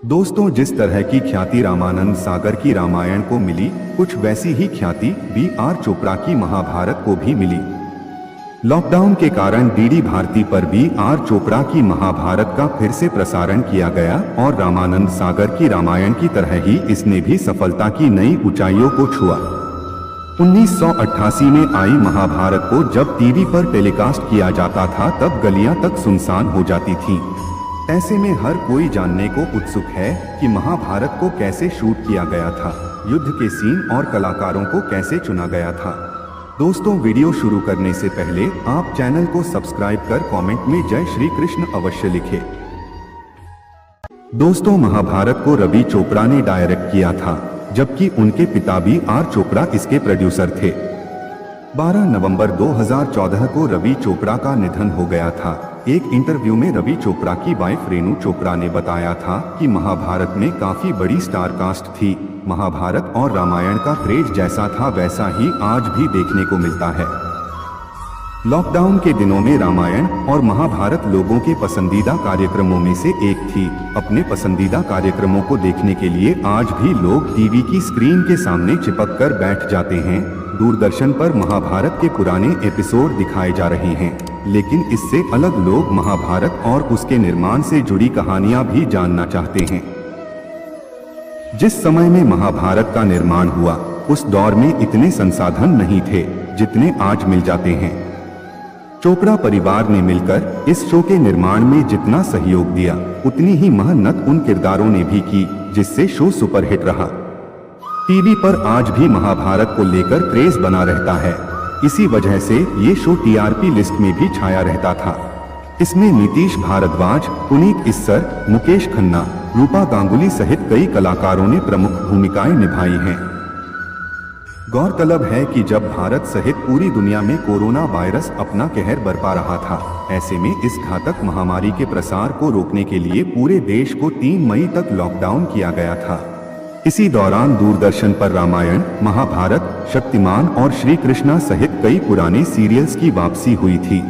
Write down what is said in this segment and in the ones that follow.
दोस्तों, जिस तरह की ख्याति रामानंद सागर की रामायण को मिली, कुछ वैसी ही ख्याति B.R. चोपड़ा की महाभारत को भी मिली। लॉकडाउन के कारण डीडी भारती पर B.R. चोपड़ा की महाभारत का फिर से प्रसारण किया गया और रामानंद सागर की रामायण की तरह ही इसने भी सफलता की नई ऊंचाइयों को छुआ। 1988 में आई महाभारत को जब टीवी पर टेलीकास्ट किया जाता था तब गलियां तक सुनसान हो जाती थीं। ऐसे में हर कोई जानने को उत्सुक है कि महाभारत को कैसे शूट किया गया था, युद्ध के सीन और कलाकारों को कैसे चुना गया था। दोस्तों, वीडियो शुरू करने से पहले आप चैनल को सब्सक्राइब कर कमेंट में जय श्री कृष्ण अवश्य लिखें। दोस्तों, महाभारत को रवि चोपड़ा ने डायरेक्ट किया था, जबकि उनके पिता B.R. चोपड़ा इसके प्रोड्यूसर थे। 12 नवंबर 2014 को रवि चोपड़ा का निधन हो गया था। एक इंटरव्यू में रवि चोपड़ा की वाइफ रेणु चोपड़ा ने बताया था कि महाभारत में काफी बड़ी स्टार कास्ट थी। महाभारत और रामायण का क्रेज जैसा था वैसा ही आज भी देखने को मिलता है। लॉकडाउन के दिनों में रामायण और महाभारत लोगों के पसंदीदा कार्यक्रमों में से एक थी। अपने पसंदीदा कार्यक्रमों को देखने के लिए आज भी लोग टीवी की स्क्रीन के सामने चिपक कर बैठ जाते हैं। दूरदर्शन पर महाभारत के पुराने एपिसोड दिखाए जा रहे हैं, लेकिन इससे अलग लोग महाभारत और उसके निर्माण से जुड़ी कहानियां भी जानना चाहते हैं। जिस समय में महाभारत का निर्माण हुआ, उस दौर में इतने संसाधन नहीं थे जितने आज मिल जाते हैं। चोपड़ा परिवार ने मिलकर इस शो के निर्माण में जितना सहयोग दिया, उतनी ही मेहनत उन किरदारों ने भी की, जिससे शो सुपरहिट रहा। टीवी पर आज भी महाभारत को लेकर क्रेज बना रहता है। इसी वजह से ये शो टीआरपी लिस्ट में भी छाया रहता था। इसमें नीतीश भारद्वाज, पुनीत इस्सर, मुकेश खन्ना, रूपा गांगुली सहित कई कलाकारों ने प्रमुख भूमिकाएं निभाई हैं। गौरतलब है कि जब भारत सहित पूरी दुनिया में कोरोना वायरस अपना कहर बरपा रहा था, ऐसे में इस घातक महामारी के प्रसार को रोकने के लिए पूरे देश को 3 मई तक लॉकडाउन किया गया था। इसी दौरान दूरदर्शन पर रामायण, महाभारत, शक्तिमान और श्री कृष्णा सहित कई पुराने सीरियल्स की वापसी हुई थी।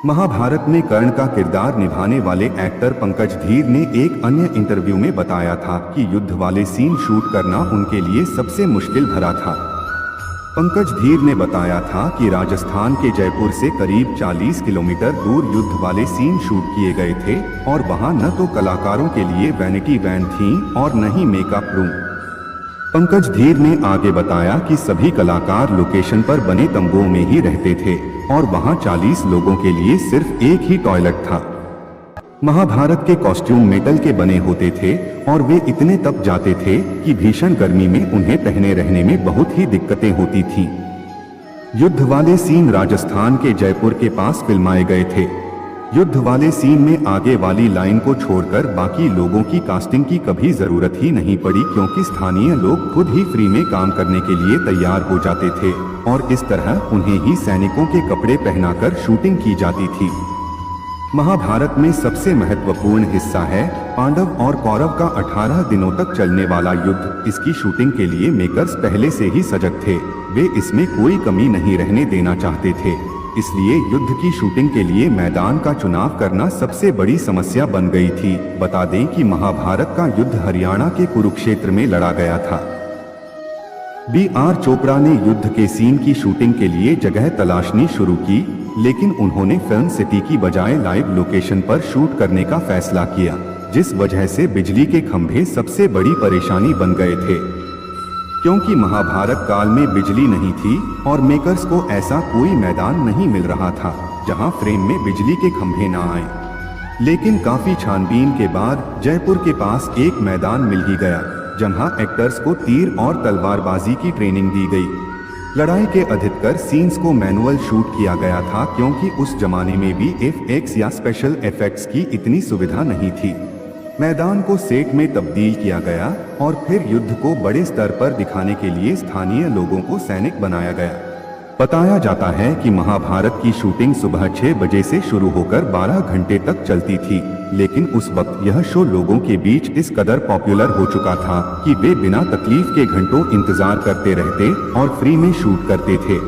महाभारत में कर्ण का किरदार निभाने वाले एक्टर पंकज धीर ने एक अन्य इंटरव्यू में बताया था कि युद्ध वाले सीन शूट करना उनके लिए सबसे मुश्किल भरा था। पंकज धीर ने बताया था कि राजस्थान के जयपुर से करीब 40 किलोमीटर दूर युद्ध वाले सीन शूट किए गए थे और वहां न तो कलाकारों के लिए वैनिटी वैन थी और न ही मेकअप रूम। पंकज धीर ने आगे बताया कि सभी कलाकार लोकेशन पर बने तंबुओं में ही रहते थे और वहां 40 लोगों के लिए सिर्फ एक ही टॉयलेट था। महाभारत के कॉस्ट्यूम मेटल के बने होते थे और वे इतने तप जाते थे कि भीषण गर्मी में उन्हें पहने रहने में बहुत ही दिक्कतें होती थीं। युद्ध वाले सीन राजस्थान के जयपुर के पास फिल्माए गए थे। युद्ध वाले सीन में आगे वाली लाइन को छोड़कर बाकी लोगों की कास्टिंग की कभी जरूरत ही नहीं पड़ी, क्योंकि स्थानीय लोग खुद ही फ्री में काम करने के लिए तैयार हो जाते थे और इस तरह उन्हें ही सैनिकों के कपड़े पहनाकर शूटिंग की जाती थी। महाभारत में सबसे महत्वपूर्ण हिस्सा है पांडव और कौरव का 18 दिनों तक चलने वाला युद्ध। इसकी शूटिंग के लिए मेकर्स पहले से ही सजग थे। वे इसमें कोई कमी नहीं रहने देना चाहते थे, इसलिए युद्ध की शूटिंग के लिए मैदान का चुनाव करना सबसे बड़ी समस्या बन गई थी। बता दें कि महाभारत का युद्ध हरियाणा के कुरुक्षेत्र में लड़ा गया था। B.R. चोपड़ा ने युद्ध के सीन की शूटिंग के लिए जगह तलाशनी शुरू की, लेकिन उन्होंने फिल्म सिटी की बजाय लाइव लोकेशन पर शूट करने का फैसला किया, जिस वजह से बिजली के खंभे सबसे बड़ी परेशानी बन गए थे। क्योंकि महाभारत काल में बिजली नहीं थी और मेकर्स को ऐसा कोई मैदान नहीं मिल रहा था जहां फ्रेम में बिजली के खंभे ना आए। लेकिन काफी छानबीन के बाद जयपुर के पास एक मैदान मिल ही गया, जहां एक्टर्स को तीर और तलवारबाजी की ट्रेनिंग दी गई। लड़ाई के अधिकतर सीन्स को मैनुअल शूट किया गया था, क्योंकि उस जमाने में भी VFX या स्पेशल इफेक्ट्स की इतनी सुविधा नहीं थी। मैदान को सेट में तब्दील किया गया और फिर युद्ध को बड़े स्तर पर दिखाने के लिए स्थानीय लोगों को सैनिक बनाया गया। बताया जाता है कि महाभारत की शूटिंग सुबह 6 बजे से शुरू होकर 12 घंटे तक चलती थी, लेकिन उस वक्त यह शो लोगों के बीच इस कदर पॉपुलर हो चुका था कि वे बिना तकलीफ के घंटों इंतजार करते रहते और फ्री में शूट करते थे।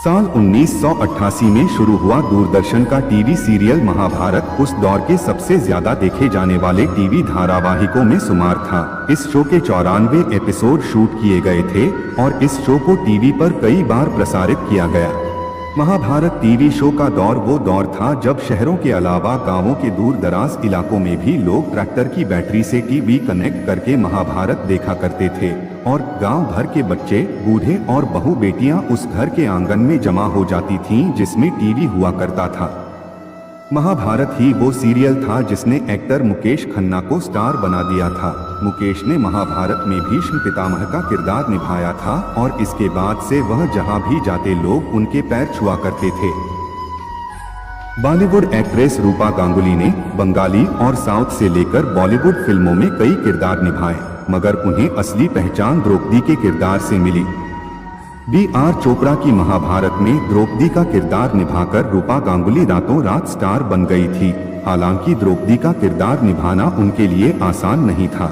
साल 1988 में शुरू हुआ दूरदर्शन का टीवी सीरियल महाभारत उस दौर के सबसे ज्यादा देखे जाने वाले टीवी धारावाहिकों में शुमार था। इस शो के 94 एपिसोड शूट किए गए थे और इस शो को टीवी पर कई बार प्रसारित किया गया। महाभारत टीवी शो का दौर वो दौर था जब शहरों के अलावा गांवों के दूर दराज इलाकों में भी लोग ट्रैक्टर की बैटरी से टीवी कनेक्ट करके महाभारत देखा करते थे और गांव भर के बच्चे, बूढ़े और बहू बेटियां उस घर के आंगन में जमा हो जाती थीं जिसमें टीवी हुआ करता था। महाभारत ही वो सीरियल था जिसने एक्टर मुकेश खन्ना को स्टार बना दिया था। मुकेश ने महाभारत में भीष्म पितामह का किरदार निभाया था और इसके बाद से वह जहां भी जाते लोग उनके पैर छुआ करते थे। बॉलीवुड एक्ट्रेस रूपा गांगुली ने बंगाली और साउथ से लेकर बॉलीवुड फिल्मों में कई किरदार निभाए, मगर उन्हें असली पहचान द्रौपदी के किरदार से मिली। B.R. चोपड़ा की महाभारत में द्रौपदी का किरदार निभाकर रूपा गांगुली रातों रात स्टार बन गई थी। हालांकि द्रौपदी का किरदार निभाना उनके लिए आसान नहीं था।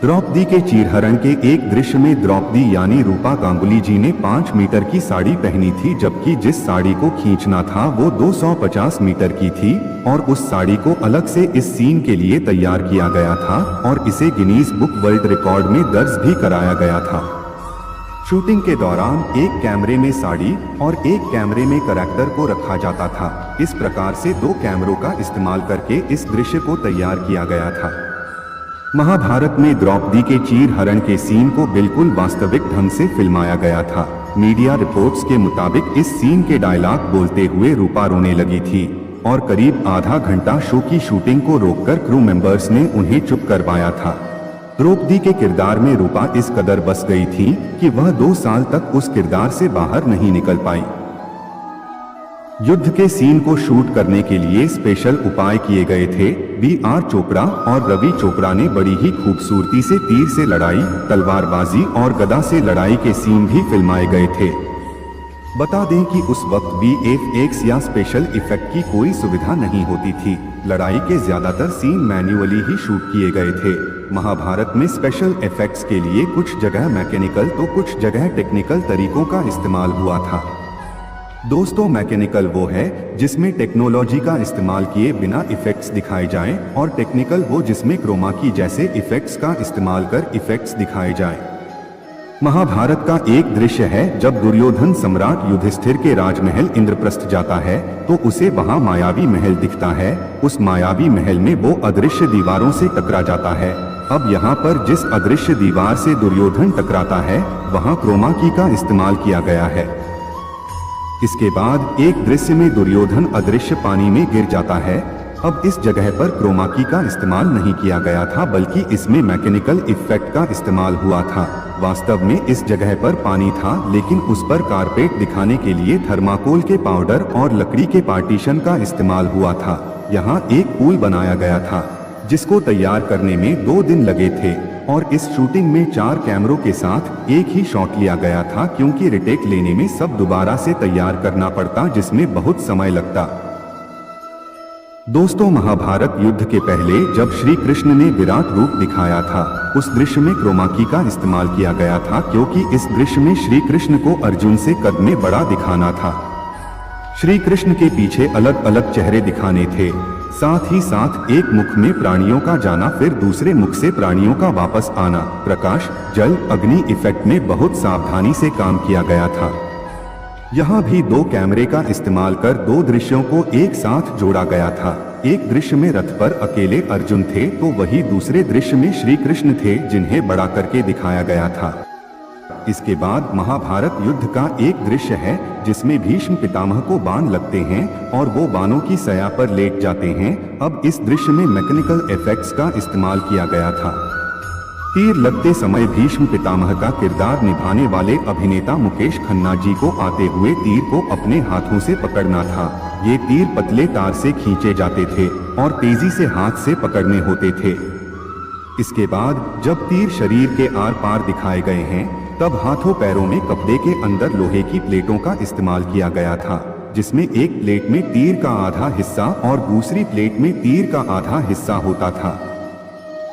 द्रौपदी के चीरहरण के एक दृश्य में द्रौपदी यानी रूपा गांगुली जी ने 5 मीटर की साड़ी पहनी थी, जबकि जिस साड़ी को खींचना था वो 250 मीटर की थी और उस साड़ी को अलग से इस सीन के लिए तैयार किया गया था और इसे गिनीज बुक वर्ल्ड रिकॉर्ड में दर्ज भी कराया गया था। शूटिंग के दौरान एक कैमरे में साड़ी और एक कैमरे में कैरेक्टर को रखा जाता था। इस प्रकार से 2 कैमरों का इस्तेमाल करके इस दृश्य को तैयार किया गया था। महाभारत में द्रौपदी के चीरहरण के सीन को बिल्कुल वास्तविक ढंग से फिल्माया गया था। मीडिया रिपोर्ट्स के मुताबिक इस सीन के डायलॉग बोलते हुए रूपा रोने लगी थी और करीब आधा घंटा शो की शूटिंग को रोककर क्रू मेंबर्स ने उन्हें चुप करवाया था। द्रौपदी के किरदार में रूपा इस कदर बस गई थी कि वह 2 साल तक उस किरदार से बाहर नहीं निकल पाई। युद्ध के सीन को शूट करने के लिए स्पेशल उपाय किए गए थे। B.R. चोपड़ा और रवि चोपड़ा ने बड़ी ही खूबसूरती से तीर से लड़ाई, तलवारबाजी और गदा से लड़ाई के सीन भी फिल्माए गए थे। बता दें कि उस वक्त VFX या स्पेशल इफेक्ट की कोई सुविधा नहीं होती थी। लड़ाई के ज्यादातर सीन मैन्युअली ही शूट किए गए थे। महाभारत में स्पेशल इफेक्ट्स के लिए कुछ जगह मैकेनिकल तो कुछ जगह टेक्निकल तरीकों का इस्तेमाल हुआ था। दोस्तों, मैकेनिकल वो है जिसमें टेक्नोलॉजी का इस्तेमाल किए बिना इफेक्ट्स दिखाए जाएं और टेक्निकल वो जिसमें क्रोमा की जैसे इफेक्ट्स का इस्तेमाल कर इफेक्ट्स दिखाए जाएं। महाभारत का एक दृश्य है जब दुर्योधन सम्राट युधिष्ठिर के राजमहल इंद्रप्रस्थ जाता है तो उसे वहां मायावी महल दिखता है। उस मायावी महल में वो अदृश्य दीवारों से टकरा जाता है। अब यहाँ पर जिस अदृश्य दीवार से दुर्योधन टकराता है वहां क्रोमा की का इस्तेमाल किया गया है। इसके बाद एक दृश्य में दुर्योधन अदृश्य पानी में गिर जाता है। अब इस जगह पर क्रोमा की का इस्तेमाल नहीं किया गया था, बल्कि इसमें मैकेनिकल इफेक्ट का इस्तेमाल हुआ था। वास्तव में इस जगह पर पानी था, लेकिन उस पर कारपेट दिखाने के लिए थर्माकोल के पाउडर और लकड़ी के पार्टीशन का इस्तेमाल हुआ था। यहाँ एक पुल बनाया गया था जिसको तैयार करने में 2 दिन लगे थे और इस शूटिंग में 4 कैमरों के साथ एक ही शॉट लिया गया था, क्योंकि रिटेक लेने में सब दोबारा से तैयार करना पड़ता, जिसमें बहुत समय लगता। दोस्तों, महाभारत युद्ध के पहले जब श्री कृष्ण ने विराट रूप दिखाया था उस दृश्य में क्रोमा की का इस्तेमाल किया गया था, क्योंकि इस दृश्य में श्री कृष्ण को अर्जुन से कद में बड़ा दिखाना था। श्री कृष्ण के पीछे अलग अलग चेहरे दिखाने थे, साथ ही साथ एक मुख में प्राणियों का जाना, फिर दूसरे मुख से प्राणियों का वापस आना। प्रकाश, जल, अग्नि इफेक्ट में बहुत सावधानी से काम किया गया था। यहाँ भी 2 कैमरे का इस्तेमाल कर 2 दृश्यों को एक साथ जोड़ा गया था। एक दृश्य में रथ पर अकेले अर्जुन थे तो वही दूसरे दृश्य में श्री कृष्ण थे जिन्हें बड़ा करके दिखाया गया था। इसके बाद महाभारत युद्ध का एक दृश्य है जिसमें भीष्म पितामह को बाण लगते हैं और वो बाणों की सया पर लेट जाते हैं। अब इस दृश्य में मैकेनिकल इफेक्ट्स का इस्तेमाल किया गया था। तीर लगते समय भीष्म पितामह का किरदार निभाने वाले अभिनेता मुकेश खन्ना जी को आते हुए तीर को अपने हाथों से पकड़ना था। ये तीर पतले तार से खींचे जाते थे और तेजी से हाथ से पकड़ने होते थे। इसके बाद जब तीर शरीर के आर पार दिखाए गए हैं तब हाथों पैरों में कपड़े के अंदर लोहे की प्लेटों का इस्तेमाल किया गया था, जिसमें एक प्लेट में तीर का आधा हिस्सा और दूसरी प्लेट में तीर का आधा हिस्सा होता था।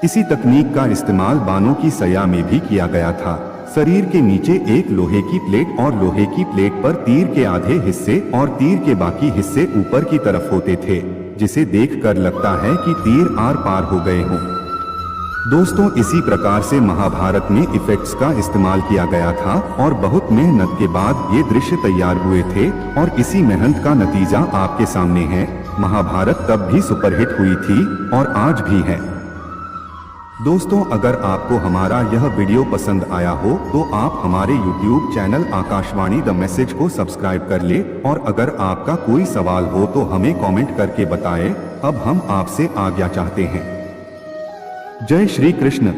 इसी तकनीक का इस्तेमाल बाणों की सया में भी किया गया था। शरीर के नीचे एक लोहे की प्लेट और लोहे की प्लेट पर तीर के आधे हिस्से और तीर के बाकी हिस्से ऊपर की तरफ होते थे, जिसे देखकर लगता है कि तीर आर पार हो गए हों। दोस्तों, इसी प्रकार से महाभारत में इफेक्ट्स का इस्तेमाल किया गया था और बहुत मेहनत के बाद ये दृश्य तैयार हुए थे और इसी मेहनत का नतीजा आपके सामने है। महाभारत तब भी सुपरहिट हुई थी और आज भी है। दोस्तों, अगर आपको हमारा यह वीडियो पसंद आया हो तो आप हमारे YouTube channel Akashvani the message को सब्सक्राइब कर ले और अगर आपका कोई सवाल हो तो हमें कमेंट करके बताएं। अब हम आपसे आज्ञा चाहते हैं। जय श्री कृष्ण।